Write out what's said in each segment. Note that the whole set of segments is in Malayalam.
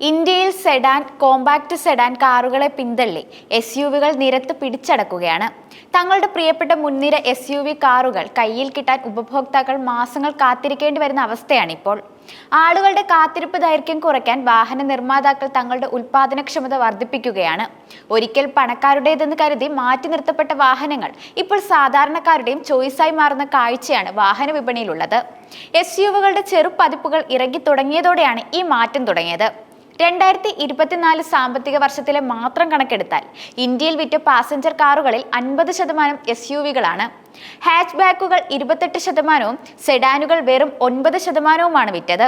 ഇന്ത്യയിൽ സെഡാൻ, കോമ്പാക്ട് സെഡാൻ കാറുകളെ പിന്തള്ളി SUV-കൾ നിരത്ത് പിടിച്ചടക്കുകയാണ്. തങ്ങളുടെ പ്രിയപ്പെട്ട മുൻനിര SUV കാറുകൾ കയ്യിൽ കിട്ടാൻ ഉപഭോക്താക്കൾ മാസങ്ങൾ കാത്തിരിക്കേണ്ടി വരുന്ന അവസ്ഥയാണിപ്പോൾ. ആളുകളുടെ കാത്തിരിപ്പ് ദൈർഘ്യം കുറയ്ക്കാൻ വാഹന നിർമ്മാതാക്കൾ തങ്ങളുടെ ഉൽപാദനക്ഷമത വർദ്ധിപ്പിക്കുകയാണ്. ഒരിക്കൽ പണക്കാരുടേതെന്ന് കരുതി മാറ്റി നിർത്തപ്പെട്ട വാഹനങ്ങൾ ഇപ്പോൾ സാധാരണക്കാരുടെയും ചോയ്സായി മാറുന്ന കാഴ്ചയാണ് വാഹന വിപണിയിലുള്ളത്. SUV-കളുടെ ചെറുപതിപ്പുകൾ ഇറങ്ങി തുടങ്ങിയതോടെയാണ് ഈ മാറ്റം തുടങ്ങിയത്. 2024 സാമ്പത്തിക വർഷത്തിലെ മാത്രം കണക്കെടുത്താൽ ഇന്ത്യയിൽ വിറ്റ പാസഞ്ചർ കാറുകളിൽ 50% SUV-കളാണ്. ഹാച്ച് ബാക്കുകൾ 28%, സെഡാനുകൾ വെറും 9%മാണ് വിറ്റത്.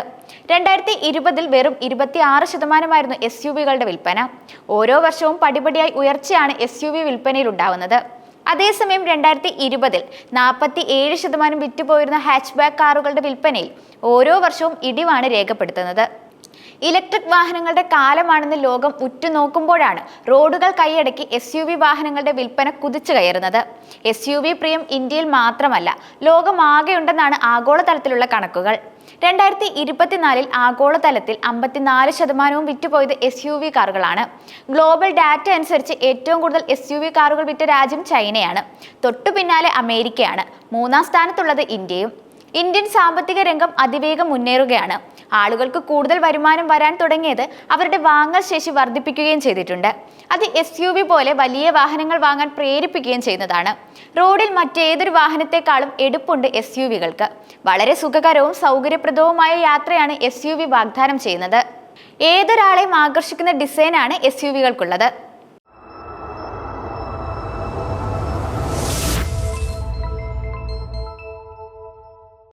2020 വെറും 26%മായിരുന്നു SUV-കളുടെ വിൽപ്പന. ഓരോ വർഷവും പടിപടിയായി ഉയർച്ചയാണ് SUV വിൽപ്പനയിൽ ഉണ്ടാവുന്നത്. അതേസമയം 2020 47% വിറ്റുപോയിരുന്ന ഹാച്ച് ബാക്ക് കാറുകളുടെ വിൽപ്പനയിൽ ഓരോ വർഷവും ഇടിവാണ് രേഖപ്പെടുത്തുന്നത്. ഇലക്ട്രിക് വാഹനങ്ങളുടെ കാലമാണെന്ന് ലോകം ഉറ്റുനോക്കുമ്പോഴാണ് റോഡുകൾ കൈയടക്കി SUV വാഹനങ്ങളുടെ വിൽപ്പന കുതിച്ചു കയറുന്നത്. SUV പ്രിയം ഇന്ത്യയിൽ മാത്രമല്ല, ലോകമാകെയുണ്ടെന്നാണ് ആഗോളതലത്തിലുള്ള കണക്കുകൾ. 2024 ആഗോളതലത്തിൽ 54% വിറ്റുപോയത് SUV കാറുകളാണ്. ഗ്ലോബൽ ഡാറ്റ അനുസരിച്ച് ഏറ്റവും കൂടുതൽ SUV കാറുകൾ വിറ്റ രാജ്യം ചൈനയാണ്. തൊട്ടു പിന്നാലെ അമേരിക്കയാണ്. മൂന്നാം സ്ഥാനത്തുള്ളത് ഇന്ത്യയും. ഇന്ത്യൻ സാമ്പത്തിക രംഗം അതിവേഗം മുന്നേറുകയാണ്. ആളുകൾക്ക് കൂടുതൽ വരുമാനം വരാൻ തുടങ്ങിയത് അവരുടെ വാങ്ങൽ ശേഷി വർദ്ധിപ്പിക്കുകയും ചെയ്തിട്ടുണ്ട്. അത് SUV പോലെ വലിയ വാഹനങ്ങൾ വാങ്ങാൻ പ്രേരിപ്പിക്കുകയും ചെയ്യുന്നതാണ്. റോഡിൽ മറ്റേതൊരു വാഹനത്തെക്കാളും എടുപ്പുണ്ട് SUV-കൾക്ക്. വളരെ സുഖകരവും സൗകര്യപ്രദവുമായ യാത്രയാണ് SUV വാഗ്ദാനം ചെയ്യുന്നത്. ഏതൊരാളെയും ആകർഷിക്കുന്ന ഡിസൈനാണ് SUV-കൾക്കുള്ളത്.